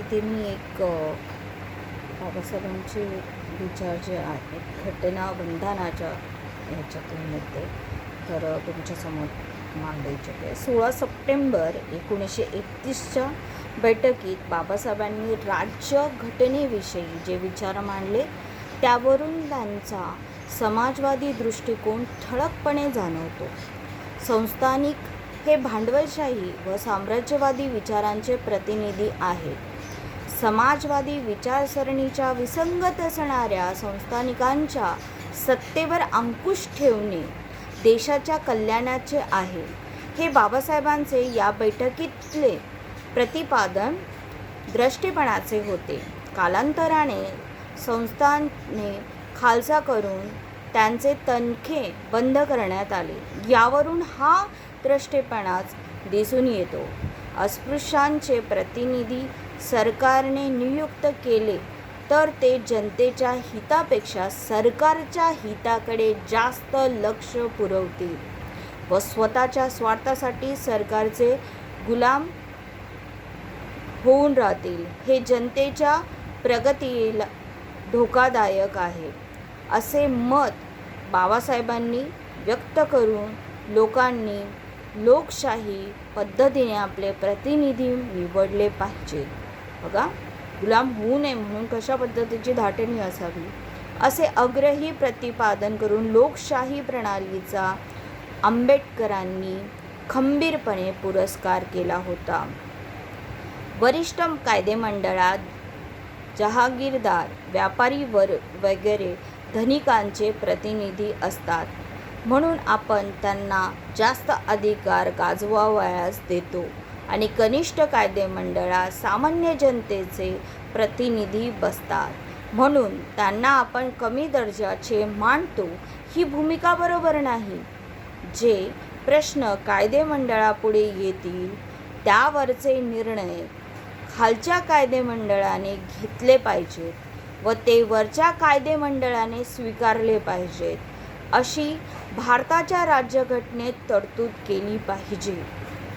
इथे मी एक बाबासाहेबांचे विचार जे आहेत घटना बंधनाच्या ह्याच्यातून मुद्दे तर तुमच्यासमोर मांडायचे आहे. 16 सप्टेंबर 1931च्या बैठकीत बाबासाहेबांनी राज्य घटनेविषयी जे विचार मांडले त्यावरून त्यांचा समाजवादी दृष्टिकोन ठळकपणे जाणवतो. संस्थानिक हे भांडवलशाही व साम्राज्यवादी विचारांचे प्रतिनिधी आहेत. समाजवादी विचारसरणीच्या विसंगत असणाऱ्या संस्थानिकांच्या सत्तेवर अंकुश ठेवणे देशाच्या कल्याणाचे आहे, हे बाबासाहेबांचे या बैठकीतले प्रतिपादन दृष्टिपणाचे होते. कालांतराने संस्थाने खालसा करून त्यांचे तनखे बंद करण्यात आले. यावरून हा दृष्टिपणाच दिसून येतो. अस्पृश्यांचे प्रतिनिधी सरकारने नियुक्त केले तर ते जनतेच्या हितापेक्षा सरकारच्या हिताकडे जास्त लक्ष पुरवतील व स्वतःच्या स्वार्थासाठी सरकारचे गुलाम होऊन राहतील. हे जनतेच्या प्रगतीला धोकादायक आहे, असे मत बाबासाहेबांनी व्यक्त करून लोकांनी लोकशाही पद्धतीने आपले प्रतिनिधी निवडले पाहिजेत. बघा, गुलाम होऊ नये म्हणून कशा पद्धतीची धाटणी असावी असे आग्रही प्रतिपादन करून लोकशाही प्रणालीचा आंबेडकरांनी खंबीरपणे पुरस्कार केला होता. वरिष्ठ कायदेमंडळात जहागीरदार, व्यापारी वगैरे धनिकांचे प्रतिनिधी असतात म्हणून आपण त्यांना जास्त अधिकार गाजवावयास देतो आणि कनिष्ठ कायदेमंडळात सामान्य जनतेचे प्रतिनिधी बसतात म्हणून त्यांना आपण कमी दर्जाचे मानतो. ही भूमिका बरोबर नाही. जे प्रश्न कायदेमंडळापुढे येतील त्यावरचे निर्णय खालच्या कायदेमंडळाने घेतले पाहिजेत व ते वरच्या कायदेमंडळाने स्वीकारले पाहिजेत, अशी भारताच्या राज्यघटनेत तरतूद केली पाहिजे,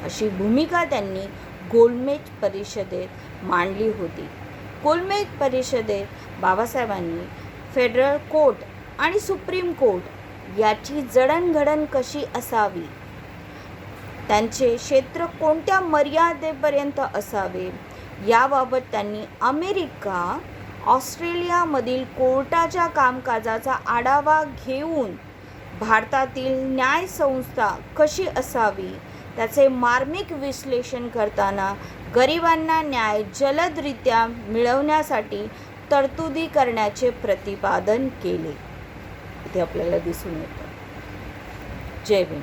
अशी भूमिका त्यांनी गोलमेज परिषदेत मांडली होती. गोलमेज परिषदेत बाबासाहेबांनी फेडरल कोर्ट आणि सुप्रीम कोर्ट याची जडणघडण कशी असावी, त्यांचे क्षेत्र कोणत्या मर्यादेपर्यंत असावे याबाबत त्यांनी अमेरिका, ऑस्ट्रेलियामधील कोर्टाच्या कामकाजाचा आढावा घेऊन भारतातील न्यायसंस्था कशी असावी त्याचे मार्मिक विश्लेषण करताना गरिबांना न्याय जलदरित्या मिळवण्यासाठी तरतुदी करण्याचे प्रतिपादन केले. इथे आपल्याला दिसून येतं. जय भीम.